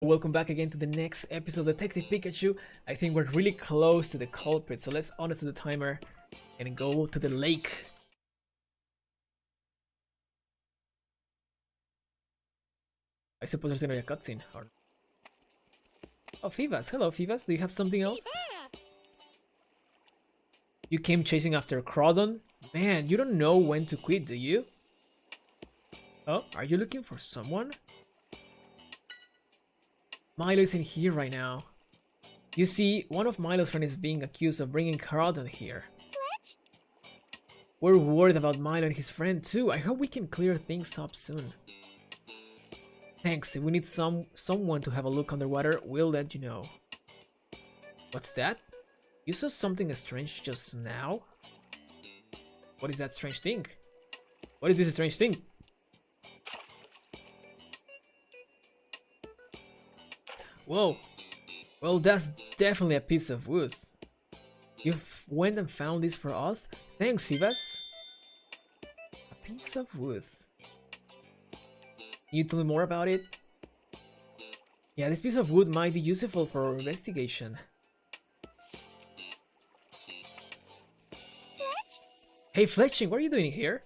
Welcome back again to the next episode of Detective Pikachu. I think we're really close to the culprit, so let's honest the timer and go to the lake. I suppose there's gonna be a cutscene. Oh, Fivas. Hello, Fivas. Do you have something else? You came chasing after Crawdon? Man, you don't know when to quit, do you? Oh, are you looking for someone? Milo is in here right now. You see, one of Milo's friends is being accused of bringing Crawdon here. We're worried about Milo and his friend too. I hope we can clear things up soon. Thanks. If we need someone to have a look underwater, we'll let you know. What's that? You saw something strange just now? What is that strange thing? What is this strange thing? Whoa. Well, that's definitely a piece of wood. You went and found this for us? Thanks, Fivas. A piece of wood. Can you tell me more about it? Yeah, this piece of wood might be useful for our investigation. Hey, Fletching, what are you doing here?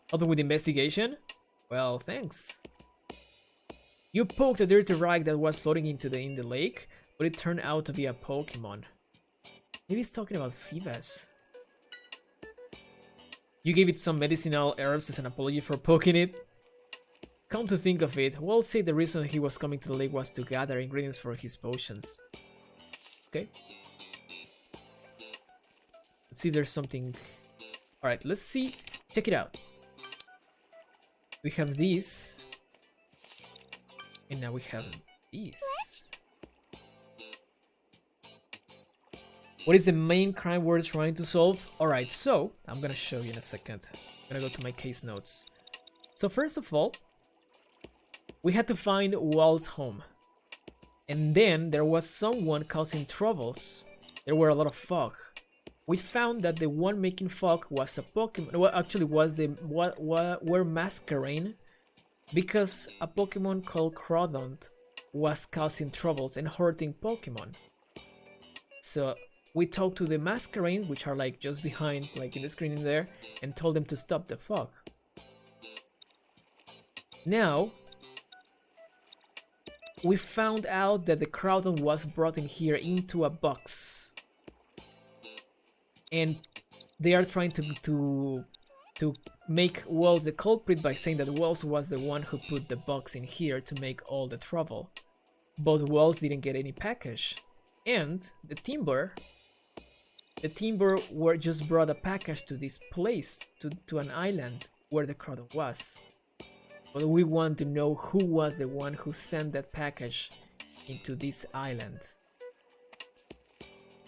Helping with the investigation? Well, thanks. You poked a dirty rag that was floating in the lake, but it turned out to be a Pokemon. Maybe he's talking about Fivas. You gave it some medicinal herbs as an apology for poking it? Come to think of it, we'll say the reason he was coming to the lake was to gather ingredients for his potions. Okay. Let's see if there's something... Alright, let's see. Check it out. We have these. And now we have these. What is the main crime we're trying to solve? Alright, so I'm gonna show you in a second. I'm gonna go to my case notes. So first of all, we had to find Walt's home. And then there was someone causing troubles. There were a lot of fog. We found that the one making fog was a Pokemon. Well, actually was the were masquerading because a Pokemon called Crawdon was causing troubles and hurting Pokemon. So we talked to the masquerade, which are like just behind, like in the screen in there, and told them to stop the fog. Now we found out that the Crawdon was brought in here into a box. And they are trying to make Walls the culprit by saying that Walls was the one who put the box in here to make all the trouble. But Walls didn't get any package. And the Timber were just brought a package to this place, to an island where the Crawdon was. But we want to know who was the one who sent that package into this island.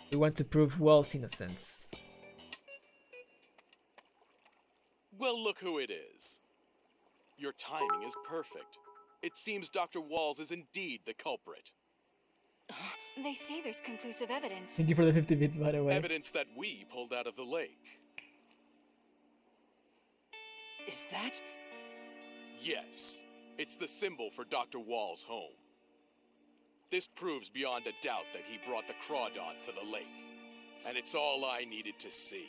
We want to prove Walt's innocence. Well, look who it is. Your timing is perfect. It seems Dr. Walls is indeed the culprit. They say there's conclusive evidence. Thank you for the 50 bits, by the way. Evidence that we pulled out of the lake. Is that? Yes, it's the symbol for Dr. Walls' home. This proves beyond a doubt that he brought the Crawdon to the lake. And it's all I needed to see.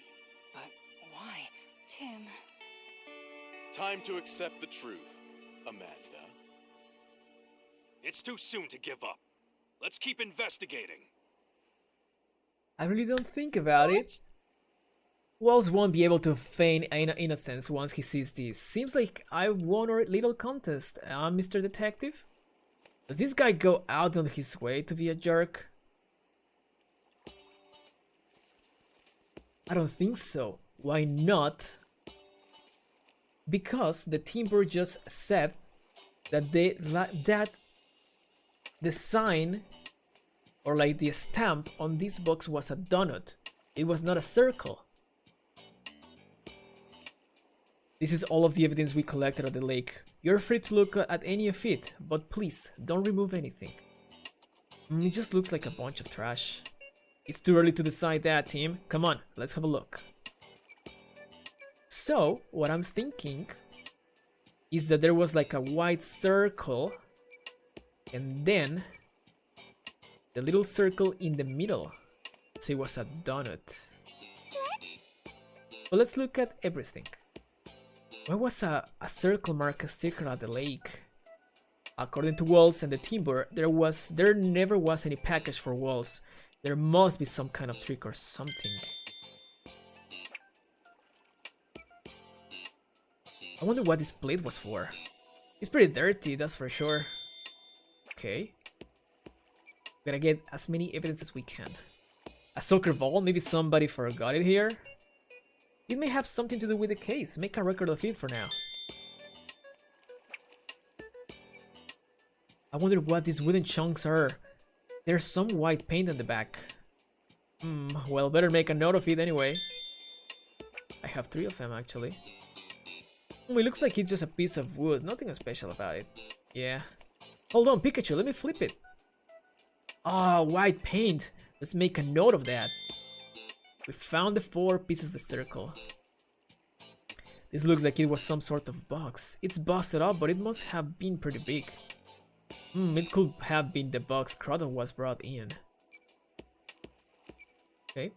But why? Tim. Time to accept the truth, Amanda. It's too soon to give up. Let's keep investigating. I really don't think about it. Walls won't be able to feign innocence once he sees this. Seems like I won our little contest, Mr. Detective. Does this guy go out on his way to be a jerk? I don't think so. Why not? Because the Timber just said that the sign or like the stamp on this box was a donut. It was not a circle. This is all of the evidence we collected at the lake. You're free to look at any of it, but please, don't remove anything. It just looks like a bunch of trash. It's too early to decide that, team. Come on, let's have a look. So, what I'm thinking is that there was like a white circle And then the little circle in the middle. So it was a donut. But let's look at everything. Why was a circle mark a secret at the lake? According to Walls and the Timber, there never was any package for Walls. There must be some kind of trick or something. I wonder what this plate was for. It's pretty dirty, that's for sure. Okay. Gotta get as many evidence as we can. A soccer ball? Maybe somebody forgot it here? It may have something to do with the case. Make a record of it for now. I wonder what these wooden chunks are. There's some white paint on the back. Well, better make a note of it anyway. I have 3 of them actually. It looks like it's just a piece of wood, nothing special about it. Yeah. Hold on, Pikachu, let me flip it. Ah, white paint. Let's make a note of that. We found the 4 pieces of the circle. This looks like it was some sort of box. It's busted up, but it must have been pretty big. It could have been the box Crawdon was brought in. Okay.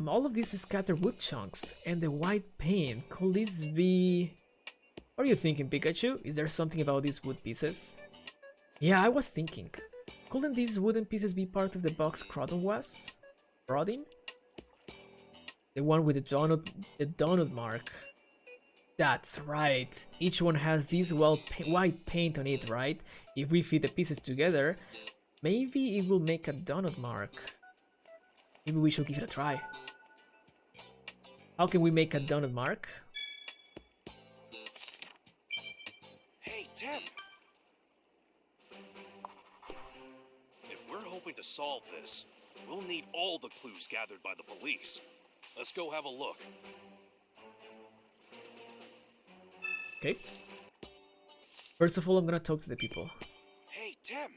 All of these is scattered wood chunks and the white paint. Could this be... What are you thinking, Pikachu? Is there something about these wood pieces? Yeah, I was thinking. Couldn't these wooden pieces be part of the box Crawdon was brought in? The one with the donut mark. That's right. Each one has this white paint on it, right? If we fit the pieces together, maybe it will make a donut mark. Maybe we should give it a try. How can we make a donut mark? Hey, Tim! If we're hoping to solve this, we'll need all the clues gathered by the police. Let's go have a look. Okay. First of all, I'm gonna talk to the people. Hey, Tim!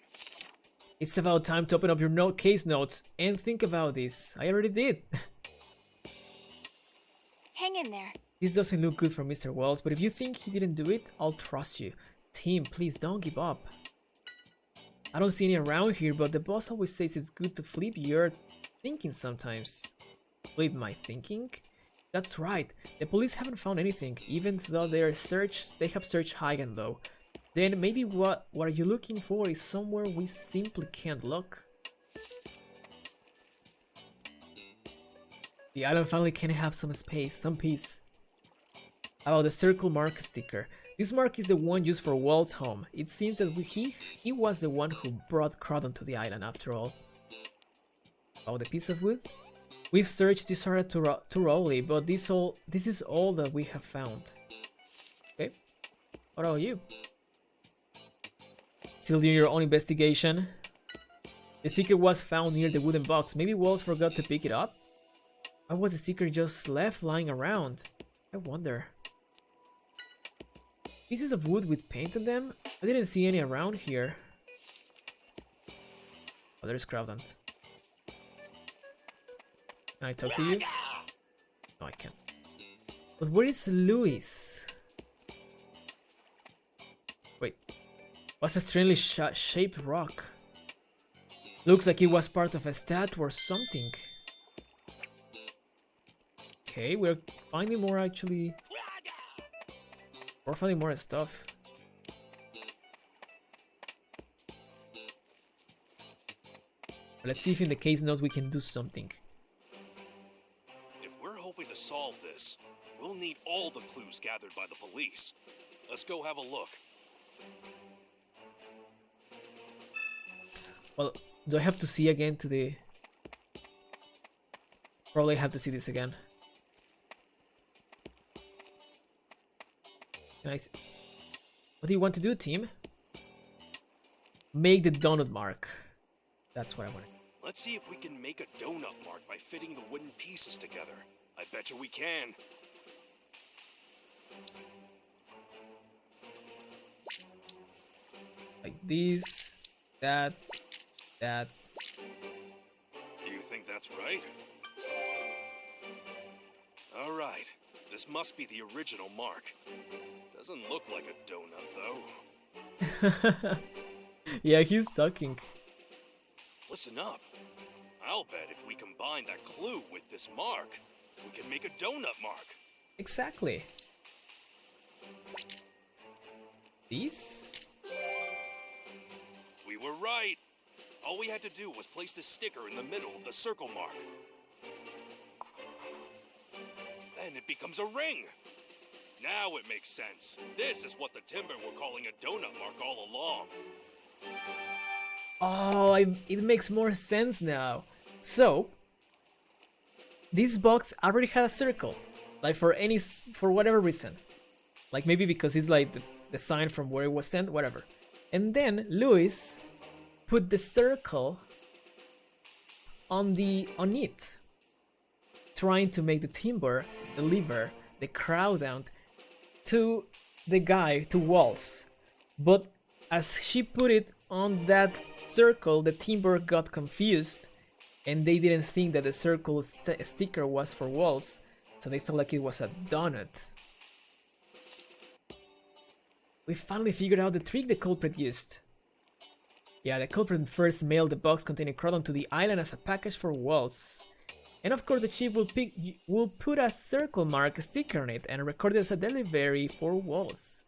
It's about time to open up your case notes and think about this. I already did. Hang in there. This doesn't look good for Mr. Wells, but if you think he didn't do it, I'll trust you. Tim, please don't give up. I don't see any around here, but the boss always says it's good to flip your thinking sometimes. Flip my thinking? That's right. The police haven't found anything, even though they have searched high and low. Then maybe what are you looking for is somewhere we simply can't look. The island family can have some space, some peace. About the circle mark sticker. This mark is the one used for Walt's home. It seems that he was the one who brought Crawdon to the island after all. About the piece of wood? We've searched this area thoroughly, but this is all that we have found. Okay. What about you? Still doing your own investigation? The secret was found near the wooden box. Maybe Walls forgot to pick it up? Why was the secret just left lying around? I wonder. Pieces of wood with paint on them? I didn't see any around here. Oh, there's Crawdon. Can I talk to you? No, I can't. But where is Louis? Wait. What's a strangely shaped rock? Looks like it was part of a statue or something. Okay, we're finding more actually. We're finding more stuff. Let's see if in the case notes we can do something. If we're hoping to solve this, we'll need all the clues gathered by the police. Let's go have a look. Well, do I have to see again to the... Probably have to see this again. Can I see? What do you want to do, team? Make the donut mark. That's what I want. Let's see if we can make a donut mark by fitting the wooden pieces together. I bet you we can. Like this, that. You think that's right? All right. This must be the original mark. Doesn't look like a donut, though. Yeah, he's talking. Listen up. I'll bet if we combine that clue with this mark, we can make a donut mark. Exactly. These? We were right. All we had to do was place the sticker in the middle of the circle mark. Then it becomes a ring. Now it makes sense. This is what the timber were calling a donut mark all along. Oh, it makes more sense now. So, this box already had a circle, like for whatever reason, like maybe because it's like the sign from where it was sent, whatever. And then Louis put the circle on it, trying to make the timber deliver the crowd down to the guy, to Walls. But as she put it on that circle, the timber got confused and they didn't think that the circle sticker was for Walls, so they thought like it was a donut. We finally figured out the trick the culprit used. Yeah, the culprit first mailed the box containing Crawdon to the island as a package for Walls. And of course the chief will put a circle mark sticker on it and record it as a delivery for Walls.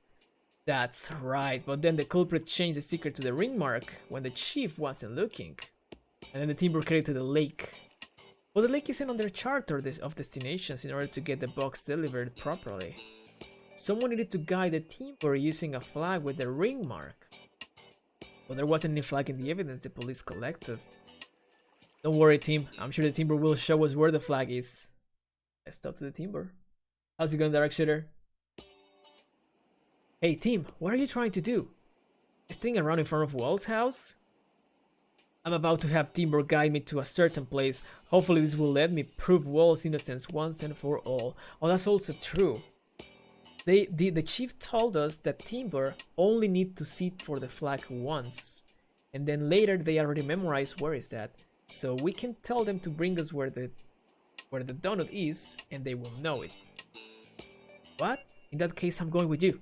That's right, but then the culprit changed the sticker to the ring mark when the chief wasn't looking. And then the timber carried to the lake. But the lake isn't on their chart or of destinations in order to get the box delivered properly. Someone needed to guide the timber using a flag with the ring mark. But there wasn't any flag in the evidence the police collected. Don't worry, team. I'm sure the timber will show us where the flag is. Let's talk to the timber. How's it going, Dark Shooter? Hey, team, what are you trying to do? Staying around in front of Wall's house? I'm about to have Timber guide me to a certain place. Hopefully this will let me prove Wall's innocence once and for all. Oh, that's also true. The chief told us that Timber only need to sit for the flag once. And then later they already memorized where is that. So we can tell them to bring us where the donut is and they will know it. What? In that case, I'm going with you.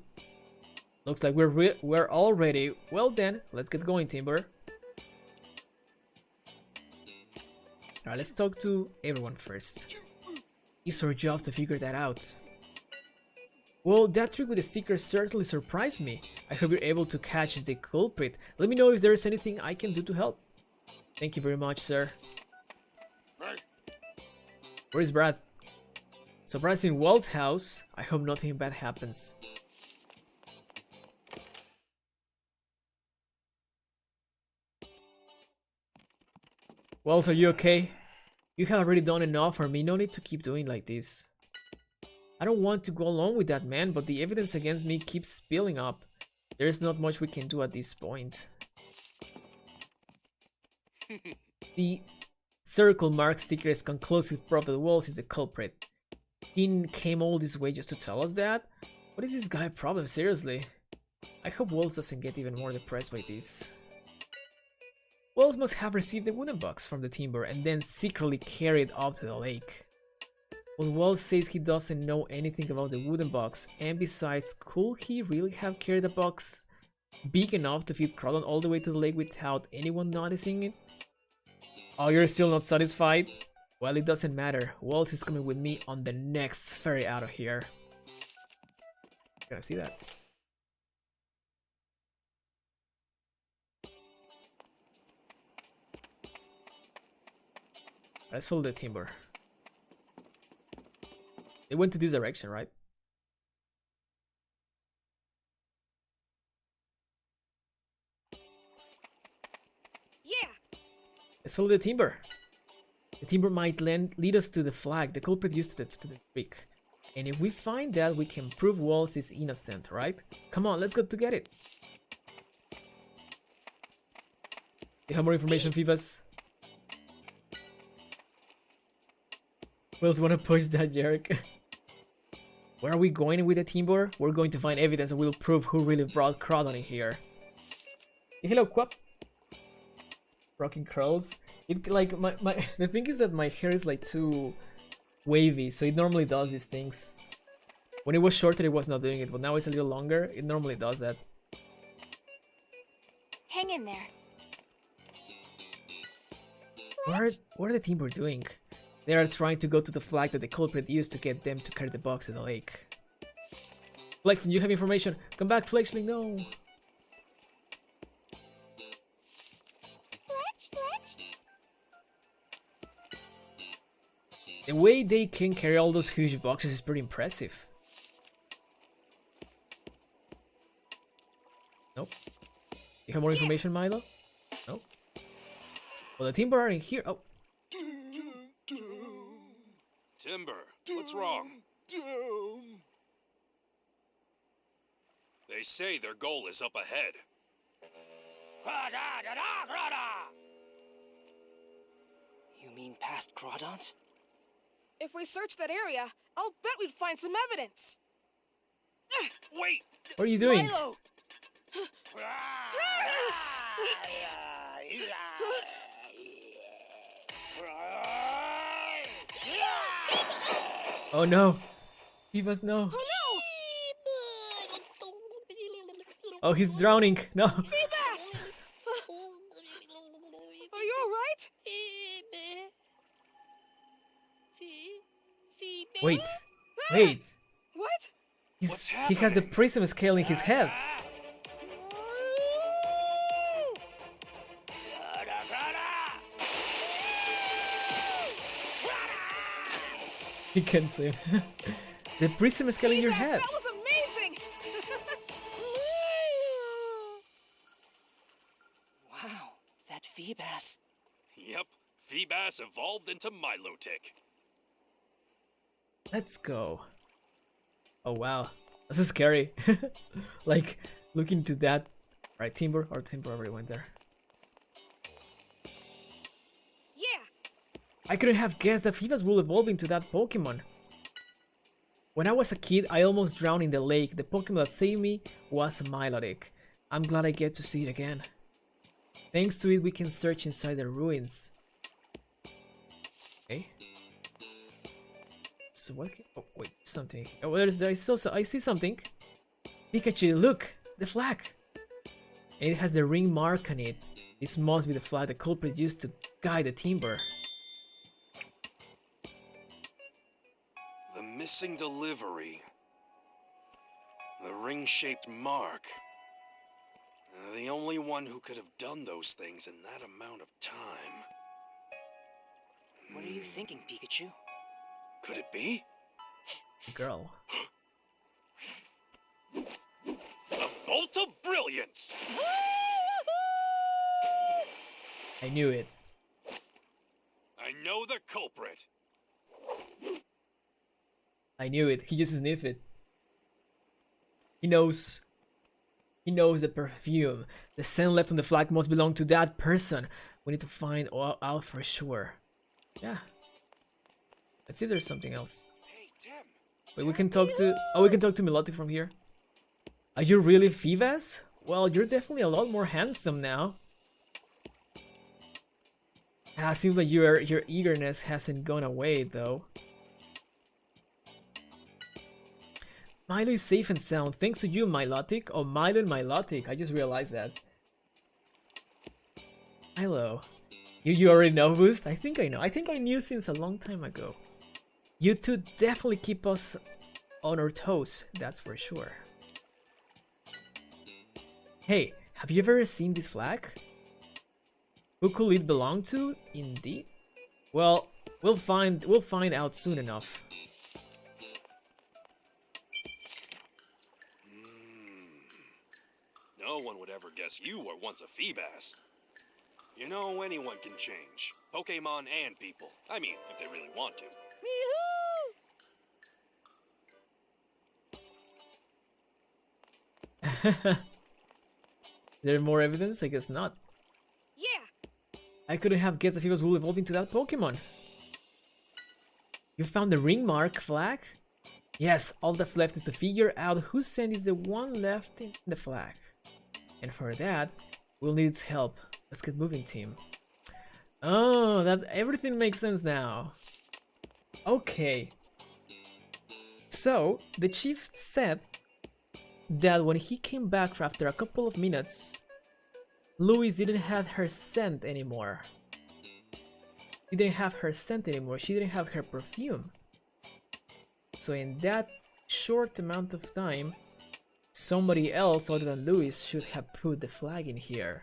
Looks like we're all ready. Well then, let's get going, Timber. Alright, let's talk to everyone first. It's our job to figure that out. Well, that trick with the sticker certainly surprised me. I hope you're able to catch the culprit. Let me know if there's anything I can do to help. Thank you very much, sir. Where is Brad? Surprise in Walt's house. I hope nothing bad happens. Wells, are you okay? You have already done enough for me, no need to keep doing like this. I don't want to go along with that, man, but the evidence against me keeps spilling up. There's not much we can do at this point. The circle mark sticker is conclusive proof that Walls is the culprit. He came all this way just to tell us that? What is this guy's problem, seriously? I hope Walls doesn't get even more depressed by this. Wells must have received the wooden box from the timber and then secretly carried it up to the lake. But Wells says he doesn't know anything about the wooden box, and besides, could he really have carried a box big enough to fit Crawdon all the way to the lake without anyone noticing it? Oh, you're still not satisfied? Well, it doesn't matter. Wells is coming with me on the next ferry out of here. Can I see that? Let's follow the timber. They went to this direction, right? Yeah. Let's follow the timber. The timber might lead us to the flag the culprit used to the trick. And if we find that, we can prove Walls is innocent, right? Come on, let's go to get it. Do you have more information, Fivas? Who else wanna push that jerk? Where are we going with the timber? We're going to find evidence that will prove who really brought Crawdon in here. Hey, hello, Quap. Rocking curls. It like the thing is that my hair is like too wavy, so it normally does these things. When it was shorter, it was not doing it, but now it's a little longer. It normally does that. Hang in there. What are the team doing? They are trying to go to the flag that the culprit used to get them to carry the box to the lake. Flexling, you have information. Come back, Flexling, no. The way they can carry all those huge boxes is pretty impressive. Nope. You have more information, Milo? Nope. Well, the Timber are in here. Oh. Timber, what's wrong? They say their goal is up ahead. You mean past Crawdons? If we search that area, I'll bet we'd find some evidence. Wait! What are you doing? Milo! Oh no. Phoebus, no. Oh Oh, he's drowning. No. no! Feebas! Are you alright? Wait. Wait. What? What's He has the happening? prism scale in his head. He can swim. The prism scale in your Feebas, head. that was amazing! Wow, that Feebas. Yep, Feebas evolved into Milotic. Let's go. Oh wow. This is scary. Like, look into that. Right, Timber? Or Timber already went there. Yeah! I couldn't have guessed that Feebas will evolve into that Pokemon. When I was a kid, I almost drowned in the lake. The Pokemon that saved me was Milotic. I'm glad I get to see it again. Thanks to it, we can search inside the ruins. Okay. So what? Oh wait, something. Oh, there's. I see something. Pikachu, look, the flag. And it has the ring mark on it. This must be the flag the culprit used to guide the Timber. The missing delivery. The ring-shaped mark. The only one who could have done those things in that amount of time. What are you thinking, Pikachu? Could it be? Girl. The Bolt of Brilliance! I knew it. I know the culprit. I knew it. He just sniffed it. He knows. He knows the perfume. The scent left on the flag must belong to that person. We need to find out for sure. Yeah. Let's see if there's something else. Hey, Tim. Wait, we can talk to... Oh, we can talk to Milotic from here. Are you really Feebas? Well, you're definitely a lot more handsome now. Ah, seems like your eagerness hasn't gone away, though. Milo is safe and sound, thanks to you, Milotic. Oh, Milo and Milotic, I just realized that. Milo. You already know who's? I think I know. I think I knew since a long time ago. You two definitely keep us on our toes, that's for sure. Hey, have you ever seen this flag? Who could it belong to? Indeed. Well, we'll find out soon enough. No one would ever guess you were once a Feebas. You know, anyone can change. Pokemon and people. I mean, if they really want to. Is there more evidence? I guess not. Yeah! I couldn't have guessed that Feebas will evolve into that Pokemon. You found the ring mark flag? Yes, all that's left is to figure out whose scent is the one left in the flag. And for that, we'll need its help. Let's get moving, team. Oh, that everything makes sense now. Okay. So, the chief said that when he came back after a couple of minutes, Louise didn't have her scent anymore. She didn't have her scent anymore. She didn't have her perfume. So in that short amount of time, somebody else other than Louis should have put the flag in here.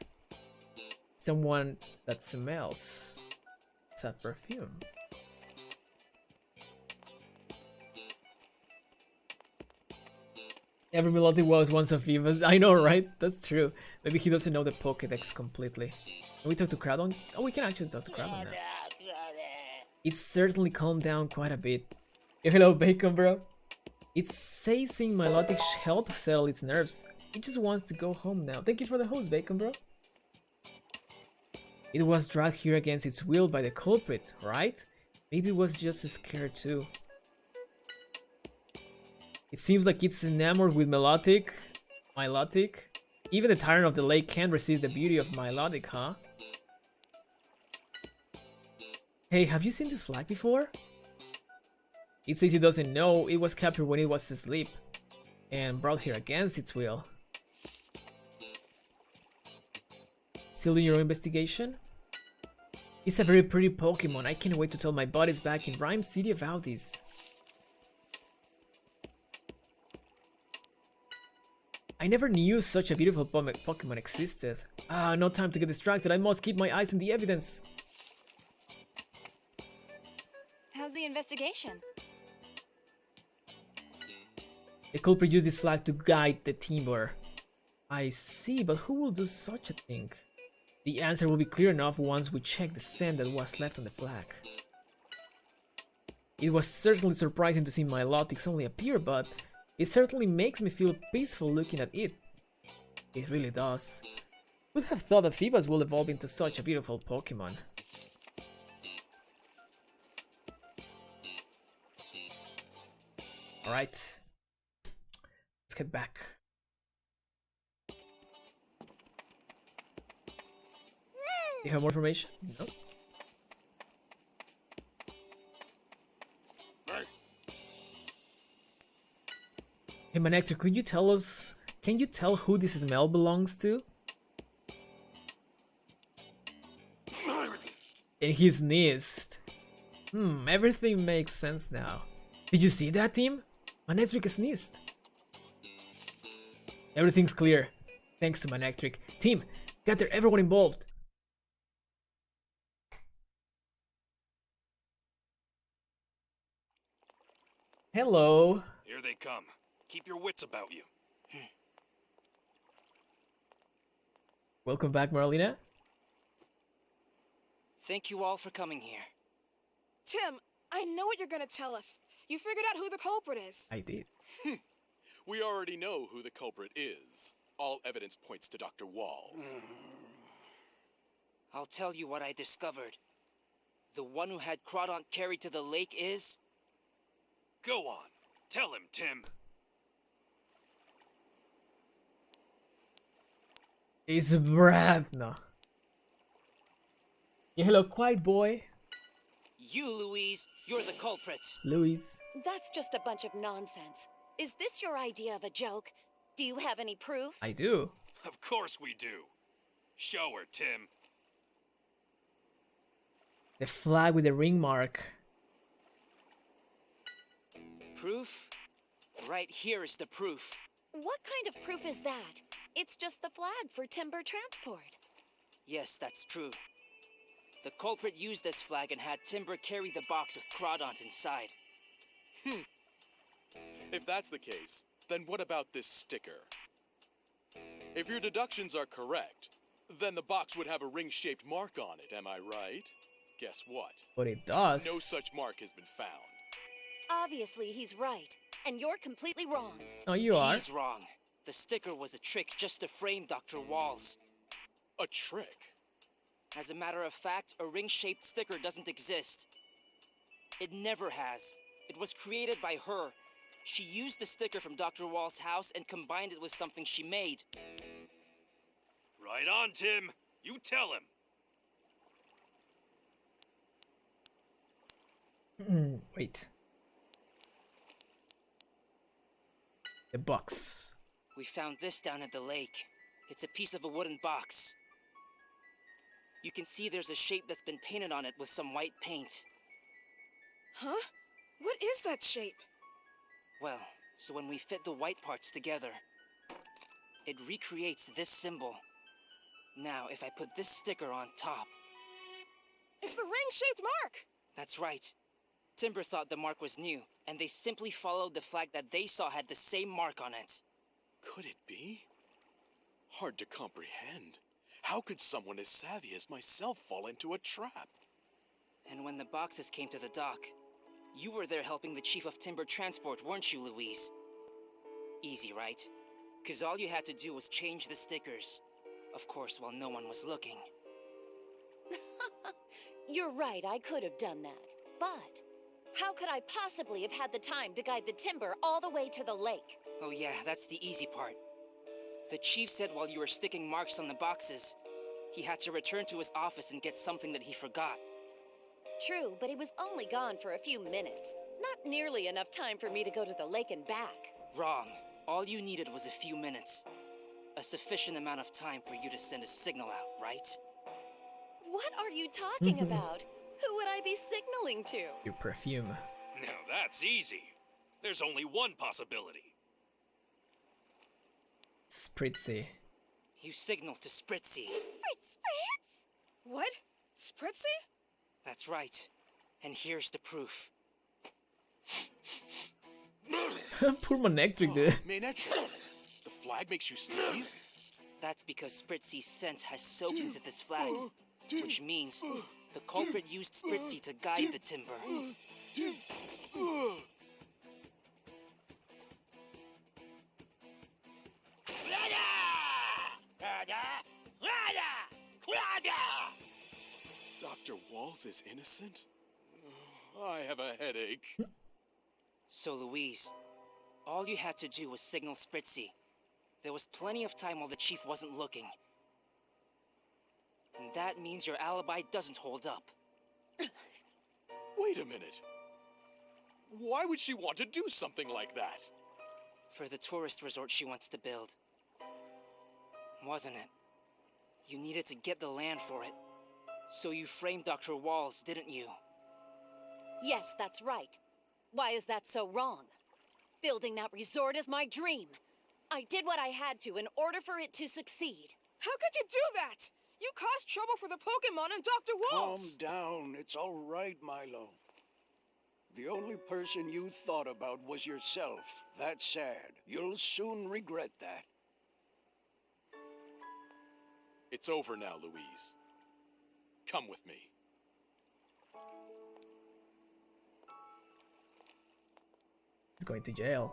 Someone that smells that perfume. Every melodic was once of Eva's. I know, right? That's true. Maybe he doesn't know the Pokédex completely. Can we talk to Cradon? Oh, we can actually talk to Cradon now. It's certainly calmed down quite a bit. Hello, Bacon, bro. It says seeing Milotic help settle its nerves. It just wants to go home now. Thank you for the host, Bacon, bro. It was dragged here against its will by the culprit, right? Maybe it was just scared too. It seems like it's enamored with Milotic. Even the Tyrant of the Lake can't resist the beauty of Milotic, huh? Hey, have you seen this flag before? It says it doesn't know. It was captured when it was asleep and brought here against its will. Still doing your investigation? It's a very pretty Pokemon. I can't wait to tell my buddies back in Rhyme City about this. I never knew such a beautiful Pokemon existed. Ah, no time to get distracted. I must keep my eyes on the evidence. How's the investigation? The culprit used this flag to guide the timber. I see, but who will do such a thing? The answer will be clear enough once we check the scent that was left on the flag. It was certainly surprising to see Milotic only appear, but it certainly makes me feel peaceful looking at it. It really does. Would have thought that Phoebus will evolve into such a beautiful Pokemon. Alright. Let's get back. You have more information? No? Hey Manector, could you tell us... Can you tell who this smell belongs to? And he sneezed. Everything makes sense now. Did you see that, team? Manectric sneezed. Everything's clear. Thanks to Manectric. Team, gather everyone involved. Hello. Here they come. Keep your wits about you. Welcome back, Marlena. Thank you all for coming here. Tim, I know what you're gonna tell us. You figured out who the culprit is. I did. We already know who the culprit is. All evidence points to Dr. Walls. I'll tell you what I discovered. The one who had Crawdaunt carried to the lake is... Go on. Tell him, Tim. It's Brad. No. Yeah, hello, quiet boy. You, Louise, you're the culprit. Louis. That's just a bunch of nonsense. Is this your idea of a joke? Do you have any proof? I do. Of course we do. Show her, Tim. The flag with the ring mark. Proof? Right here is the proof. What kind of proof is that? It's just the flag for timber transport. Yes, that's true. The culprit used this flag and had Timber carry the box with Crawdaunt inside. If that's the case, then what about this sticker? If your deductions are correct, then the box would have a ring-shaped mark on it, am I right? Guess what? But it does. No such mark has been found. Obviously, he's right. And you're completely wrong. No, you are. He's wrong. The sticker was a trick just to frame Dr. Walls. A trick? As a matter of fact, a ring-shaped sticker doesn't exist. It never has. It was created by her. She used the sticker from Dr. Wall's house and combined it with something she made. Right on, Tim. You tell him. Wait. The box. We found this down at the lake. It's a piece of a wooden box. You can see there's a shape that's been painted on it with some white paint. Huh? What is that shape? Well, so when we fit the white parts together, it recreates this symbol. Now, if I put this sticker on top... It's the ring-shaped mark! That's right. Timber thought the mark was new, and they simply followed the flag that they saw had the same mark on it. Could it be? Hard to comprehend. How could someone as savvy as myself fall into a trap? And when the boxes came to the dock, you were there helping the Chief of Timber Transport, weren't you, Louise? Easy, right? 'Cause all you had to do was change the stickers. Of course, while no one was looking. You're right, I could have done that. But how could I possibly have had the time to guide the timber all the way to the lake? Oh yeah, that's the easy part. The Chief said while you were sticking marks on the boxes, he had to return to his office and get something that he forgot. True, but he was only gone for a few minutes. Not nearly enough time for me to go to the lake and back. Wrong. All you needed was a few minutes. A sufficient amount of time for you to send a signal out, right? What are you talking about? Who would I be signaling to? Your perfume. Now that's easy. There's only one possibility. Spritzy. You signal to Spritzy. Spritz! What? Spritzy? That's right. And here's the proof. Poor Manectric, dude. Manectric, the flag makes you sneeze? That's because Spritzy's scent has soaked into this flag, which means the culprit used Spritzy to guide the timber. Dr. Walls is innocent? I have a headache. So, Louise, all you had to do was signal Spritzy. There was plenty of time while the Chief wasn't looking. And that means your alibi doesn't hold up. Wait a minute. Why would she want to do something like that? For the tourist resort she wants to build. Wasn't it? You needed to get the land for it. So you framed Dr. Walls, didn't you? Yes, that's right. Why is that so wrong? Building that resort is my dream. I did what I had to in order for it to succeed. How could you do that? You caused trouble for the Pokemon and Dr. Walls! Calm down. It's all right, Milo. The only person you thought about was yourself. That's sad. You'll soon regret that. It's over now, Louise. Come with me. He's going to jail.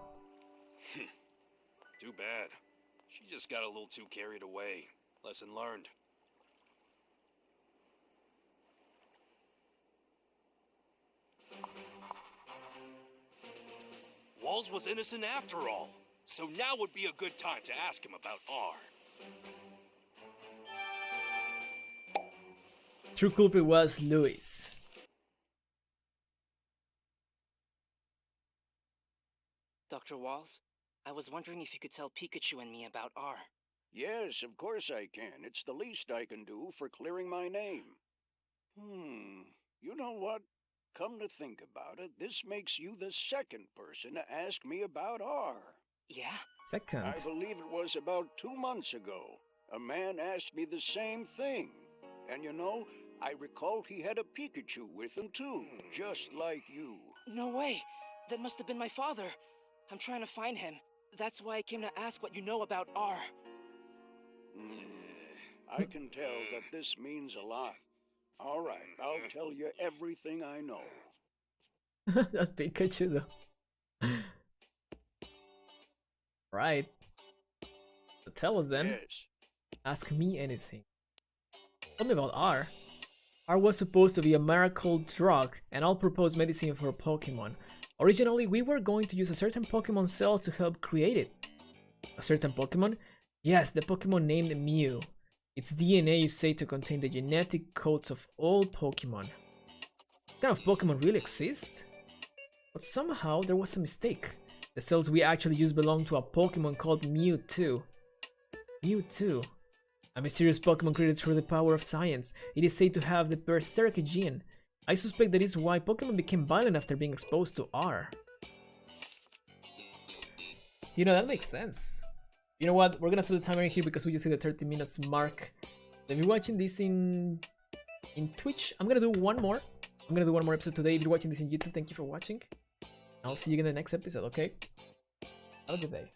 Too bad. She just got a little too carried away. Lesson learned. Walls was innocent after all. So now would be a good time to ask him about R. True culprit was Louis. Dr. Walls, I was wondering if you could tell Pikachu and me about R. Yes, of course I can. It's the least I can do for clearing my name. You know what? Come to think about it, this makes you the second person to ask me about R. Yeah? Second. I believe it was about 2 months ago. A man asked me the same thing. And you know, I recalled he had a Pikachu with him too, just like you. No way! That must have been my father. I'm trying to find him. That's why I came to ask what you know about R. I can tell that this means a lot. All right, I'll tell you everything I know. That's Pikachu though. Right. So tell us then. Yes. Ask me anything. Tell me about R. R was supposed to be a miracle drug, an all-purpose medicine for Pokemon. Originally, we were going to use a certain Pokemon cells to help create it. A certain Pokemon? Yes, the Pokemon named Mew. Its DNA is said to contain the genetic codes of all Pokemon. What kind of Pokemon really exist? But somehow there was a mistake. The cells we actually used belong to a Pokemon called Mewtwo. Mewtwo. A mysterious Pokemon created through the power of science. It is said to have the Berserker gene. I suspect that is why Pokemon became violent after being exposed to R. You know, that makes sense. You know what? We're gonna set the timer here because we just hit the 30 minutes mark. If you're watching this in Twitch, I'm gonna do one more. I'm gonna do one more episode today. If you're watching this in YouTube, thank you for watching. I'll see you in the next episode, okay? Have a good day.